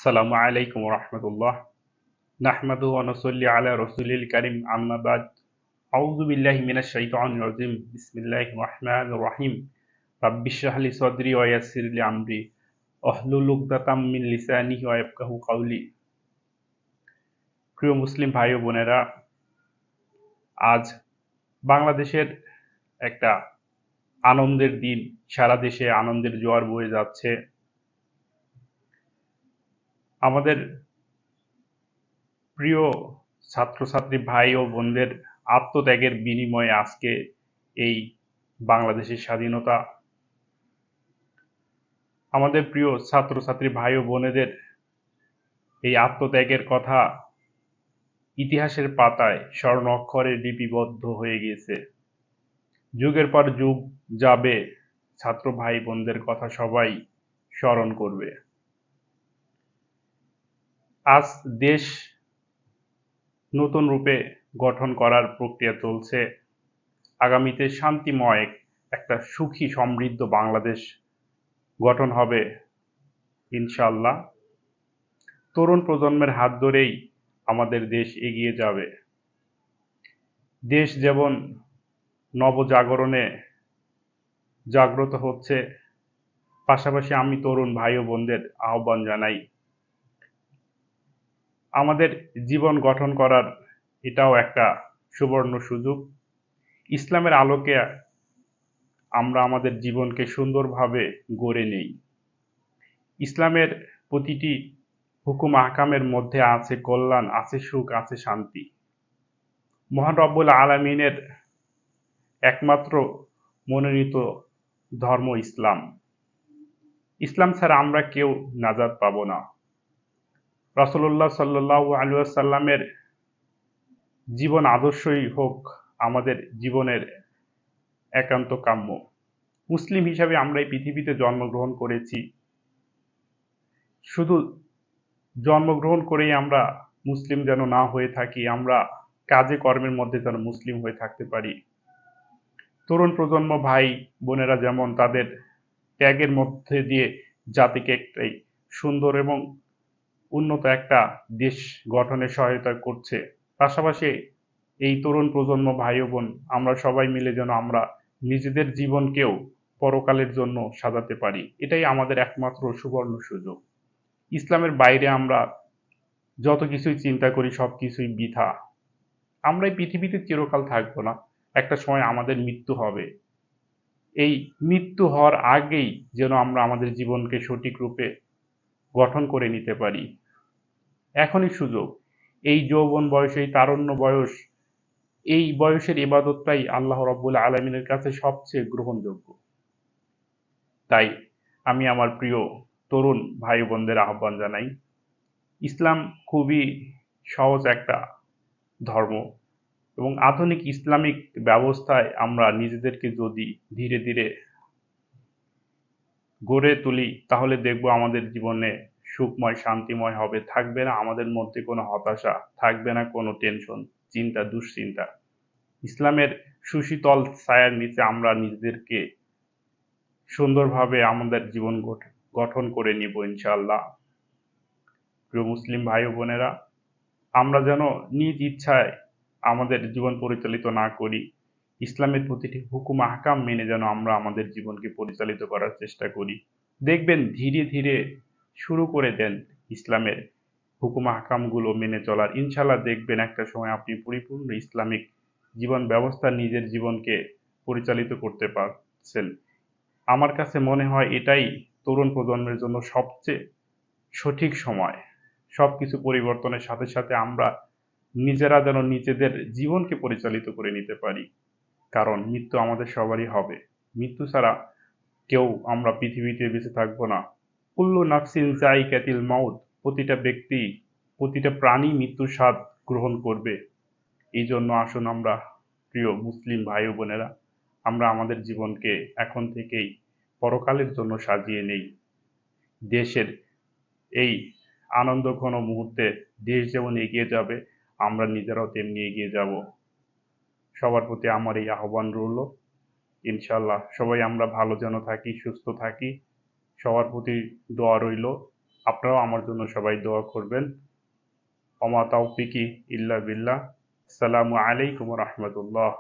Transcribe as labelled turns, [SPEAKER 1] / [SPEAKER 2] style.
[SPEAKER 1] আসসালামু আলাইকুম রহমতুল্লাহ নাহমাদু ওয়া নুসাল্লি আলা রাসূলিল কারীম আম্মা বাদ আউযু বিল্লাহি মিনাশ শাইতানির রাজিম বিসমিল্লাহির রহমানির রহিম রাব্বি ইশরাহ লি সাদরি ওয়া ইয়াসসির লি আমরি ওয়াহলুল উকদাতাম মিন লিসানি ওয়া ইয়াফকাহু কাওলি। প্রিয় মুসলিম ভাই ও বোনেরা, আজ বাংলাদেশের একটা আনন্দের দিন। সারা দেশে আনন্দের জোয়ার বয়ে যাচ্ছে। আমাদের প্রিয় ছাত্রছাত্রী ভাই ও বোনদের আত্মত্যাগের বিনিময়ে আজকে এই বাংলাদেশের স্বাধীনতা। আমাদের প্রিয় ছাত্রছাত্রী ভাই ও বোনেদের এই আত্মত্যাগের কথা ইতিহাসের পাতায় স্বর্ণ অক্ষরে লিপিবদ্ধ হয়ে গিয়েছে। যুগের পর যুগ যাবে, ছাত্র ভাই বোনদের কথা সবাই স্মরণ করবে। আজ দেশ নতুন রূপে গঠন করার প্রক্রিয়া চলছে। আগামীতে শান্তিময় একটা সুখী সমৃদ্ধ বাংলাদেশ গঠন হবে ইনশাআল্লাহ। তরুণ প্রজন্মের হাত ধরেই আমাদের দেশ এগিয়ে যাবে। দেশ যেমন নবজাগরণে জাগ্রত হচ্ছে, পাশাপাশি আমি তরুণ ভাই ও বোনদের আহ্বান জানাই, আমাদের জীবন গঠন করার এটাও একটা সুবর্ণ সুযোগ। ইসলামের আলোকে আমরা আমাদের জীবনকে সুন্দরভাবে গড়ে নেই। ইসলামের প্রতিটি হুকুম আহকামের মধ্যে আছে কল্যাণ, আছে সুখ, আছে শান্তি। মহান রব্বুল আলামিনের একমাত্র মনোনীত ধর্ম ইসলাম। ইসলাম ছাড়া আমরা কেউ নাজাত পাবো না। রাসূলুল্লাহ সাল্লাল্লাহু আলাইহি ওয়াসাল্লামের জীবন আদর্শই হোক আমাদের জীবনের একান্ত কাম্য। মুসলিম হিসাবে আমরা এই পৃথিবীতে জন্মগ্রহণ করেছি। শুধু জন্মগ্রহণ করেই আমরা মুসলিম যেন না হয়ে থাকি, আমরা কাজে কর্মের মধ্যে যেন মুসলিম হয়ে থাকতে পারি। তরুণ প্রজন্ম ভাই বোনেরা যেমন তাদের ত্যাগের মধ্যে দিয়ে জাতিকে একটাই সুন্দর এবং উন্নত একটা দেশ গঠনে সহায়তা করছে, পাশাপাশি এই তরুণ প্রজন্ম ভাই ও বোন আমরা সবাই মিলে যেন আমরা নিজেদের জীবনকেও পরকালের জন্য সাজাতে পারি। এটাই আমাদের একমাত্র সুবর্ণ সুযোগ। ইসলামের বাইরে আমরা যত কিছুই চিন্তা করি সব কিছুই বৃথা। আমরা এই পৃথিবীতে চিরকাল থাকবো না, একটা সময় আমাদের মৃত্যু হবে। এই মৃত্যু হওয়ার আগেই যেন আমরা আমাদের জীবনকে সঠিক রূপে গঠন করে নিতে পারি। এখনই সুযোগ। এই যৌবন বয়স, এই তারুণ্য বয়স, এই বয়সের ইবাদতটাই আল্লাহ রাব্বুল আলামিনের কাছে সবচেয়ে গ্রহণযোগ্য। তাই আমি আমার প্রিয় তরুণ ভাই বোনদের আহ্বান জানাই, ইসলাম খুবই সহজ একটা ধর্ম এবং আধুনিক ইসলামিক ব্যবস্থায় আমরা নিজেদেরকে যদি ধীরে ধীরে গড়ে তুলি, তাহলে দেখব আমাদের জীবনে সুখময় শান্তিময় হবে। থাকবে না আমাদের মধ্যে কোনো হতাশা, থাকবে না কোনো টেনশন, চিন্তা, দুশ্চিন্তা। ইসলামের সুশীতল ছায়ার নিচে আমরা নিজেদেরকে সুন্দরভাবে আমাদের জীবন গঠন করে নিব ইনশাআল্লাহ। প্রিয় মুসলিম ভাই ও বোনেরা, আমরা যেন নিজ ইচ্ছায় আমাদের জীবন পরিচালিত না করি। ইসলামের প্রতিটি হুকুম আহকাম মেনে যেন আমরা আমাদের জীবনকে পরিচালিত করার চেষ্টা করি। দেখবেন ধীরে ধীরে শুরু করে দেন ইসলামের হুকুম আহকামগুলো মেনে চলার, ইনশাল্লাহ দেখবেন একটা সময় আপনি পরিপূর্ণ ইসলামিক জীবন ব্যবস্থা নিজের জীবনকে পরিচালিত করতে পারছেন। আমার কাছে মনে হয় এটাই তরুণ প্রজন্মের জন্য সবচেয়ে সঠিক সময়। সবকিছু পরিবর্তনের সাথে সাথে আমরা নিজেরা যেন নিজেদের জীবনকে পরিচালিত করে নিতে পারি। কারণ মৃত্যু আমাদের সবারই হবে। মৃত্যু ছাড়া কেউ আমরা পৃথিবীতে বেঁচে থাকবো না। কুল্লু নাফসিন যায়িকাতুল মাউত, প্রতিটা ব্যক্তি, প্রতিটা প্রাণী মৃত্যুর স্বাদ গ্রহণ করবে। এই জন্য আসুন আমরা প্রিয় মুসলিম ভাই ও বোনেরা, আমরা আমাদের জীবনকে এখন থেকেই পরকালের জন্য সাজিয়ে নেই। দেশের এই আনন্দঘন মুহূর্তে দেশ যেমন এগিয়ে যাবে, আমরা নিজেরাও তেমনি এগিয়ে যাব। সবার প্রতি আমার এই আহ্বান রইল। ইনশাল্লাহ সবাই আমরা ভালো যেন থাকি, সুস্থ থাকি। সবার প্রতি দোয়া রইল। আপনারাও আমার জন্য সবাই দোয়া করবেন। ওমা তাওফিকি ইল্লা বিল্লাহ। আসসালামু আলাইকুম ওয়া রাহমাতুল্লাহ।